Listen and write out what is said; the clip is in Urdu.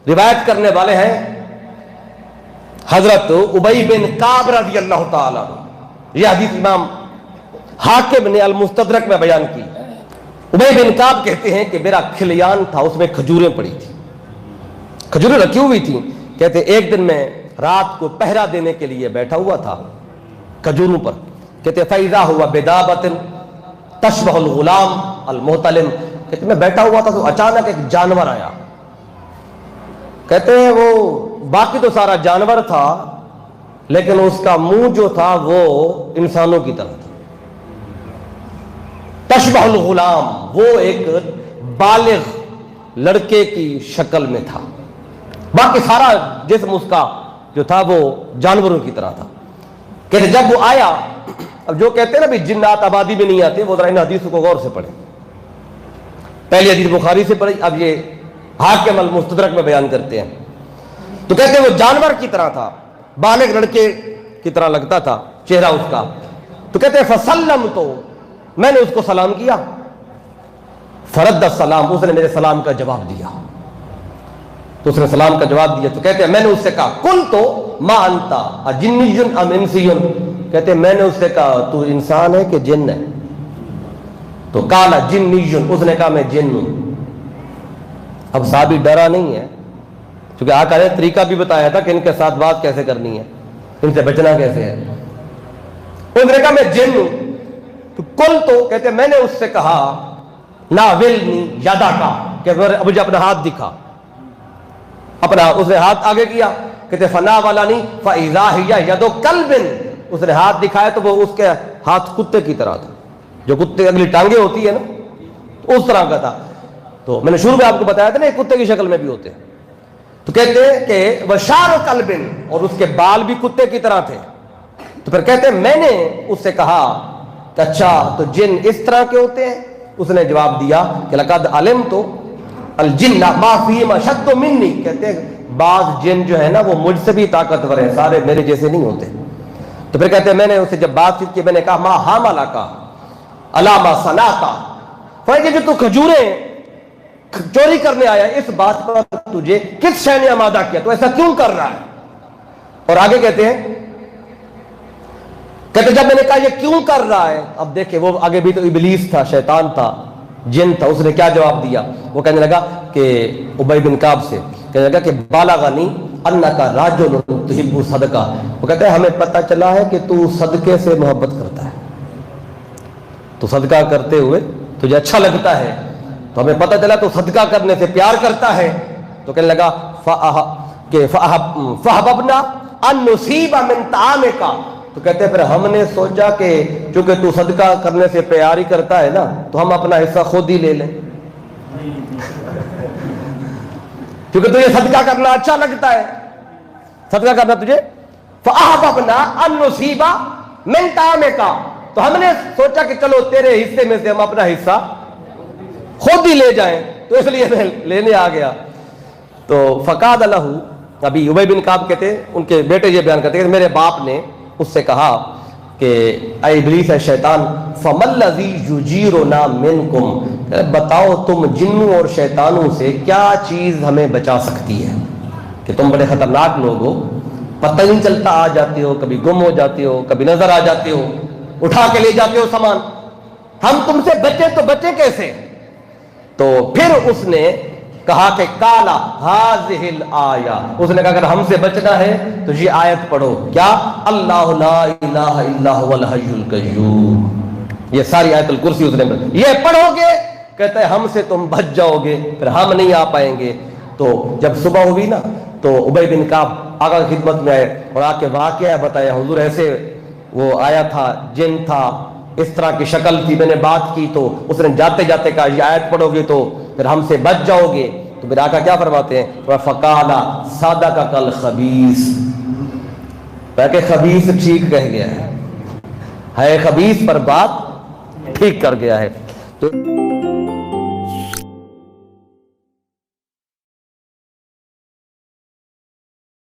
روایت کرنے والے ہیں حضرت ابی بن کعب رضی اللہ تعالیٰ عنہ۔ یہ حدیث امام حاکم نے المستدرک میں بیان کی۔ ابی بن کعب کہتے ہیں کہ میرا کھلیان تھا، اس میں کھجوریں پڑی تھی، کھجوریں رکھی ہوئی تھیں۔ کہتے ایک دن میں رات کو پہرا دینے کے لیے بیٹھا ہوا تھا کھجوروں پر۔ کہتے فَإِذَا هُوَ بِدَابَةٍ تَشْبَهُ الْغُلَامَ الْمُحْتَلِمَ۔ کہتے میں بیٹھا ہوا تھا تو اچانک ایک جانور آیا۔ کہتے ہیں وہ باقی تو سارا جانور تھا لیکن اس کا منہ جو تھا وہ انسانوں کی طرح تھا۔ تشبہ الغلام، وہ ایک بالغ لڑکے کی شکل میں تھا، باقی سارا جسم اس کا جو تھا وہ جانوروں کی طرح تھا۔ کہتے جب وہ آیا، اب جو کہتے ہیں نا بھی جنات آبادی میں نہیں آتے، وہ ذرا ان حدیثوں کو غور سے پڑھیں۔ پہلی حدیث بخاری سے پڑھی، اب یہ حاکم المستدرک میں بیان کرتے ہیں۔ تو کہتے ہیں وہ جانور کی طرح تھا، بالغ لڑکے کی طرح لگتا تھا چہرہ اس کا۔ تو کہتے ہیں فسلم، تو میں نے اس کو سلام کیا، فرد السلام، اس نے میرے سلام کا جواب دیا، تو اس نے سلام کا جواب دیا۔ تو کہتے ہیں میں نے اس سے کہا کل تو ما انتا اجنی ام انسی، کہتے ہیں میں نے اس سے کہا تو انسان ہے کہ جن ہے؟ تو کالا جنی، اس نے کہا میں جن ہوں۔ اب صحابی ڈرا نہیں ہے، کیونکہ آقا نے طریقہ بھی بتایا تھا کہ ان کے ساتھ بات کیسے کرنی ہے، ان سے بچنا کیسے ہے۔ اس نے کہا میں جن ہوں۔ تو کل تو کہتے ہیں میں نے اس سے کہا ناولنی یدا کا، کہ مجھے اپنا ہاتھ دکھا، اپنا اس نے ہاتھ آگے کیا۔ کہتے فنا والا نہیں فاذا ہی ید کلب، اس نے ہاتھ دکھایا تو وہ اس کے ہاتھ کتے کی طرح تھا، جو کتے اگلی ٹانگیں ہوتی ہے نا اس طرح کا تھا۔ تو میں نے شروع میں آپ کو بتایا تھا نا کتے کی شکل میں بھی ہوتے ہیں۔ تو کہتے ہیں کہ وشار کلب، اور اس کے بال بھی کتے کی طرح تھے۔ تو پھر کہتے ہیں میں نے اس سے کہا کہ اچھا تو جن اس طرح کے ہوتے ہیں؟ اس نے جواب دیا کہ لقد علمت الجن ما فیہم اشد منی، کہتے ہیں بعض جن جو ہے نا وہ مجھ سے بھی طاقتور ہیں، سارے میرے جیسے نہیں ہوتے۔ تو پھر کہتے ہیں میں نے اسے جب بات کی میں نے کہا ما حاملک علی ما صنعت، فرمایا جو تو کھجوریں چوری کرنے آیا اس بات پر تجھے کس شے نے آمادہ کیا، تو ایسا کیوں کر رہا ہے؟ اور آگے کہتے ہیں جب میں نے کہا یہ کیوں کر رہا ہے، اب دیکھیں وہ آگے بھی تو ابلیس تھا، شیطان تھا، جن تھا، اس نے کیا جواب دیا؟ وہ کہنے لگا کہ ابی بن کعب سے کہنے لگا کہ بالغنی انک راجل تحب صدقہ، وہ کہتے ہیں ہمیں پتہ چلا ہے کہ تو صدقے سے محبت کرتا ہے، تو صدقہ کرتے ہوئے تجھے اچھا لگتا ہے، تو ہمیں پتہ چلا تو صدقہ کرنے سے پیار کرتا ہے۔ تو کہنے لگا فَحَبَبْنَا أَن نُصِيبَ مِن طَعَامِكَ، تو کہتے ہیں پھر ہم نے سوچا کہ چونکہ تو صدقہ کرنے سے پیار ہی کرتا ہے نا تو ہم اپنا حصہ خود ہی لے لیں، کیونکہ تجھے صدقہ کرنا اچھا لگتا ہے، صدقہ کرنا تجھے۔ فَأَحْبَبْنَا أَن نُصِيبَ مِن طَعَامِكَ، تو ہم نے سوچا کہ چلو تیرے حصے میں سے ہم اپنا حصہ خود ہی لے جائیں، تو اس لیے میں لینے آ گیا۔ تو فقاد لہ، ابھی ابی بن کعب کہتے ان کے بیٹے یہ بیان کرتے ہیں کہ میرے باپ نے اس سے کہا کہ اے ابلیس، اے شیطان، فَمَا الَّذِي يُجِيرُنَا مِنْكُمْ، بتاؤ تم جنوں اور شیطانوں سے کیا چیز ہمیں بچا سکتی ہے، کہ تم بڑے خطرناک لوگ ہو، پتہ نہیں چلتا، آ جاتے ہو، کبھی گم ہو جاتے ہو، کبھی نظر آ جاتے ہو، اٹھا کے لے جاتے ہو سامان، ہم تم سے بچے تو بچے کیسے؟ تو پھر اس نے کہا کہ کالا ہاذہ الآیہ، اس نے کہا اگر ہم سے بچنا ہے تو یہ آیت پڑھو، کیا؟ اللہ لا الہ الا هو الحی القیوم، یہ ساری آیت الکرسی اس نے یہ پڑھو گے، کہتا ہے ہم سے تم بچ جاؤ گے، پھر ہم نہیں آ پائیں گے۔ تو جب صبح ہوئی نا تو ابی بن کعب آقا کی خدمت میں آئے اور آ کے واقعہ بتایا، حضور ایسے وہ آیا تھا، جن تھا، اس طرح کی شکل تھی، میں نے بات کی، تو اس نے جاتے جاتے کہا یہ آیت پڑھو گے تو پھر ہم سے بچ جاؤ گے۔ تو پھر آقا کیا فرماتے ہیں؟ فَقَالَ صَدَقَكَ الْخَبِيثُ، کہ خبیث ٹھیک کہہ گیا ہے خبیث پر بات ٹھیک کر گیا ہے۔ تو